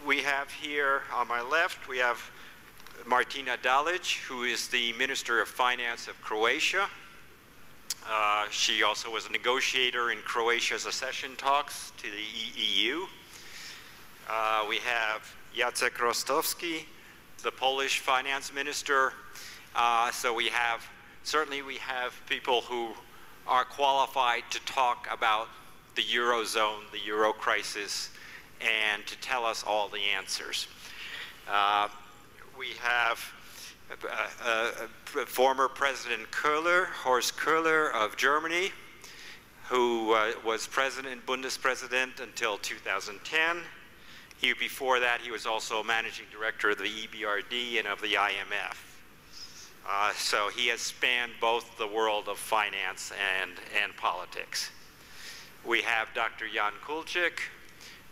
We have here on my left, we have Martina Dalic, who is the Minister of Finance of Croatia. She also was a negotiator in Croatia's accession talks to the EU. We have Jacek Rostowski, the Polish finance minister. So certainly we have people who are qualified to talk about the Eurozone, the Euro crisis, and to tell us all the answers. We have former President Köhler, Horst Köhler of Germany, who was Bundespräsident until 2010. Before that, he was also managing director of the EBRD and of the IMF. So he has spanned both the world of finance and politics. We have Dr. Jan Kulczyk,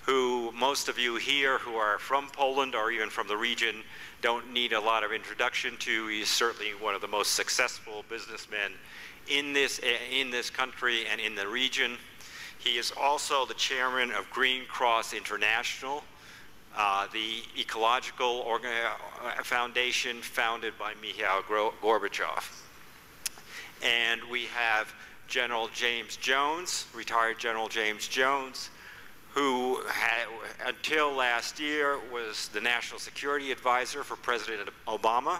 who most of you here who are from Poland or even from the region don't need a lot of introduction to. He's certainly one of the most successful businessmen in this country and in the region. He is also the chairman of Green Cross International, the ecological foundation founded by Mikhail Gorbachev. And we have General James Jones, retired General James Jones, who until last year was the National Security Advisor for President Obama,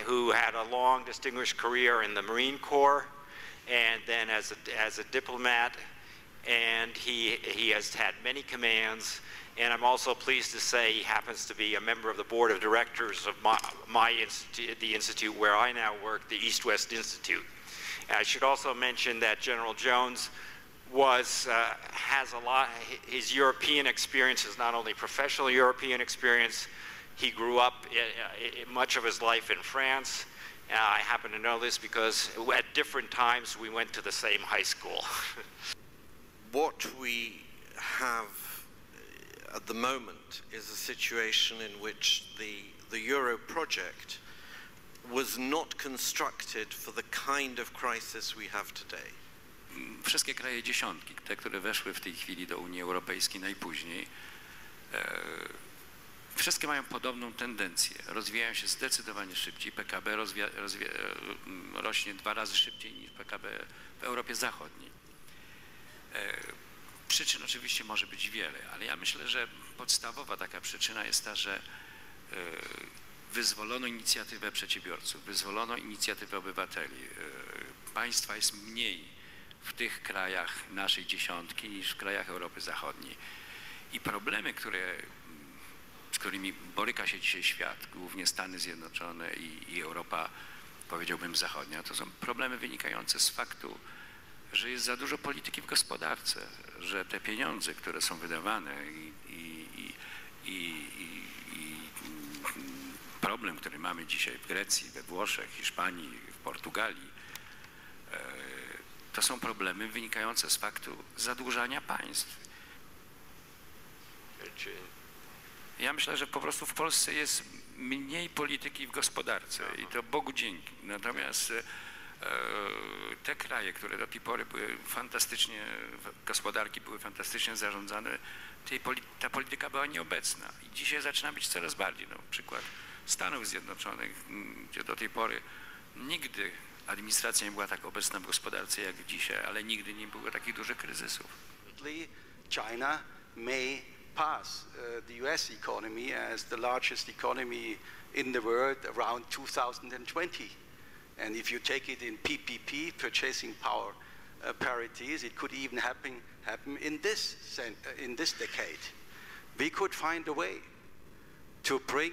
who had a long distinguished career in the Marine Corps and then as a diplomat, and he has had many commands. And I'm also pleased to say he happens to be a member of the board of directors of my institute, the institute where I now work, the East-West Institute. And I should also mention that General Jones has a lot. His European experience is not only professional European experience. He grew up much of his life in France. I happen to know this because at different times we went to the same high school. What we have at the moment is a situation in which the Euro project was not constructed for the kind of crisis we have today. Wszystkie kraje dziesiątki, te, które weszły w tej chwili do Unii Europejskiej najpóźniej, wszystkie mają podobną tendencję. Rozwijają się zdecydowanie szybciej. PKB rośnie 2 razy szybciej niż PKB w Europie Zachodniej. Przyczyn oczywiście może być wiele, ale ja myślę, że podstawowa taka przyczyna jest ta, że wyzwolono inicjatywę przedsiębiorców, wyzwolono inicjatywę obywateli. Państwa jest mniej w tych krajach naszej dziesiątki niż w krajach Europy Zachodniej. I problemy, z którymi boryka się dzisiaj świat, głównie Stany Zjednoczone i Europa, powiedziałbym, zachodnia, to są problemy wynikające z faktu, że jest za dużo polityki w gospodarce, że te pieniądze, które są wydawane i problem, który mamy dzisiaj w Grecji, we Włoszech, Hiszpanii, w Portugalii, to są problemy wynikające z faktu zadłużania państw. Ja myślę, że po prostu w Polsce jest mniej polityki w gospodarce i to Bogu dzięki. Natomiast te kraje, które do tej pory były fantastycznie, gospodarki były fantastycznie zarządzane, ta polityka była nieobecna i dzisiaj zaczyna być coraz bardziej. No, przykład Stanów Zjednoczonych, gdzie do tej pory nigdy administracja nie była tak obecna w gospodarce jak dzisiaj, ale nigdy nie było takich dużych kryzysów. China may pass the US economy as the largest economy in the world around 2020. And if you take it in PPP, purchasing power parities, it could even happen in this decade. We could find a way to bring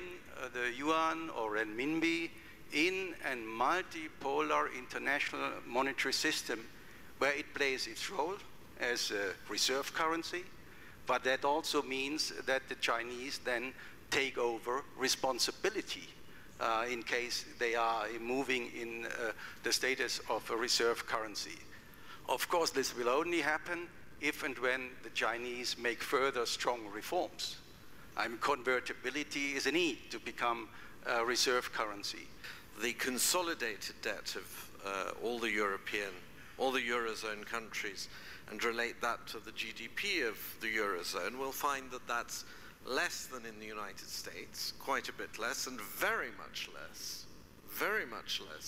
the yuan or renminbi in a multipolar international monetary system where it plays its role as a reserve currency, but that also means that the Chinese then take over responsibility in case they are moving in the status of a reserve currency. Of course, this will only happen if and when the Chinese make further strong reforms. Convertibility is a need to become a reserve currency. The consolidated debt of all the European all the Eurozone countries and relate that to the GDP of the Eurozone, we'll find that that's less than in the United States, quite a bit less, and very much less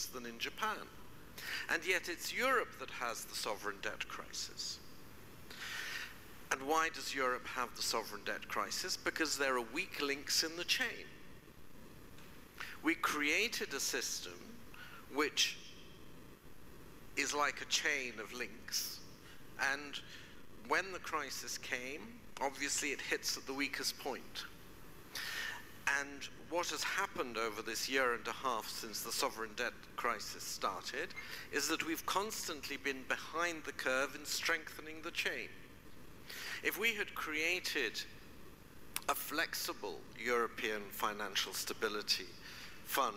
than in Japan. And yet it's Europe that has the sovereign debt crisis. And why does Europe have the sovereign debt crisis? Because there are weak links in the chain. We created a system which is like a chain of links, and when the crisis came, obviously it hits at the weakest point. And what has happened over this year and a half since the sovereign debt crisis started is that we've constantly been behind the curve in strengthening the chain. If we had created a flexible European financial stability fund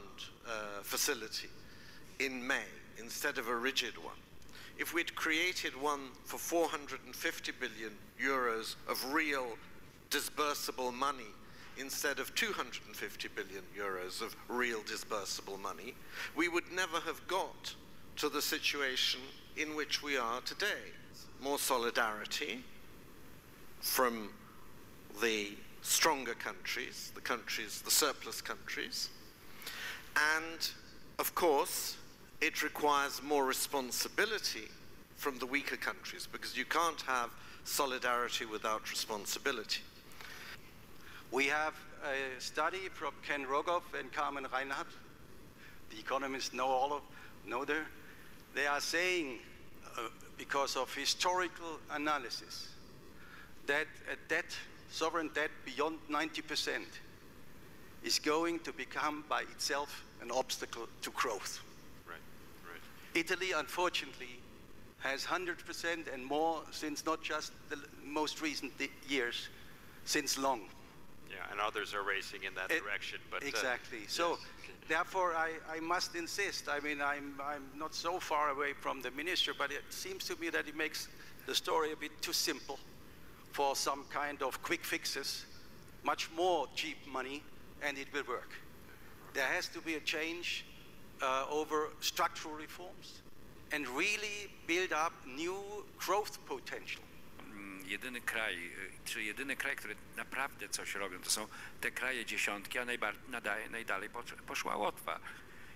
facility in May instead of a rigid one, if we'd created one for 450 billion euros of real disbursable money instead of 250 billion euros of real disbursable money, we would never have got to the situation in which we are today. More solidarity from the stronger countries, the surplus countries, and of course it requires more responsibility from the weaker countries, because you can't have solidarity without responsibility. We have a study from Ken Rogoff and Carmen Reinhardt. The economists know there. They are saying, because of historical analysis, that a debt, sovereign debt beyond 90% is going to become by itself an obstacle to growth. Right, right. Italy, unfortunately, has 100% and more since not just the most recent years, since long. Yeah, and others are racing in that direction. But exactly. Yes. So, therefore, I must insist. I mean, I'm not so far away from the minister, but it seems to me that he makes the story a bit too simple for some kind of quick fixes, much more cheap money, and it will work. There has to be a change over structural reforms and really build up new growth potential. Jedyny kraj, który naprawdę coś robią, to są te kraje dziesiątki, a najdalej poszła Łotwa.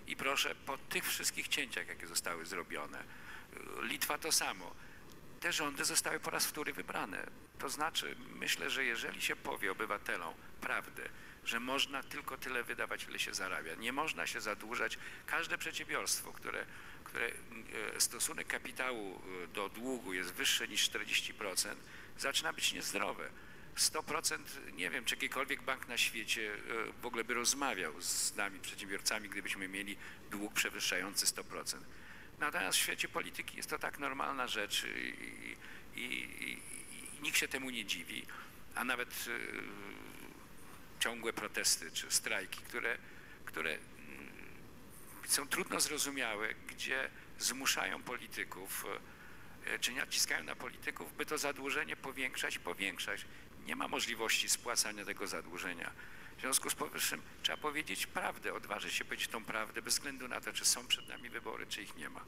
I proszę, po tych wszystkich cięciach, jakie zostały zrobione, Litwa to samo, te rządy zostały po raz wtóry wybrane. To znaczy, myślę, że jeżeli się powie obywatelom prawdę, że można tylko tyle wydawać, ile się zarabia, nie można się zadłużać, każde przedsiębiorstwo, które stosunek kapitału do długu jest wyższy niż 40%, zaczyna być niezdrowe. 100%, nie wiem, czy jakikolwiek bank na świecie w ogóle by rozmawiał z nami, przedsiębiorcami, gdybyśmy mieli dług przewyższający 100%. Natomiast w świecie polityki jest to tak normalna rzecz i nikt się temu nie dziwi, a nawet ciągłe protesty czy strajki, które są trudno zrozumiałe, gdzie zmuszają polityków, czy naciskają na polityków, by to zadłużenie powiększać. Nie ma możliwości spłacania tego zadłużenia. W związku z powyższym trzeba powiedzieć prawdę, odważyć się powiedzieć tą prawdę, bez względu na to, czy są przed nami wybory, czy ich nie ma.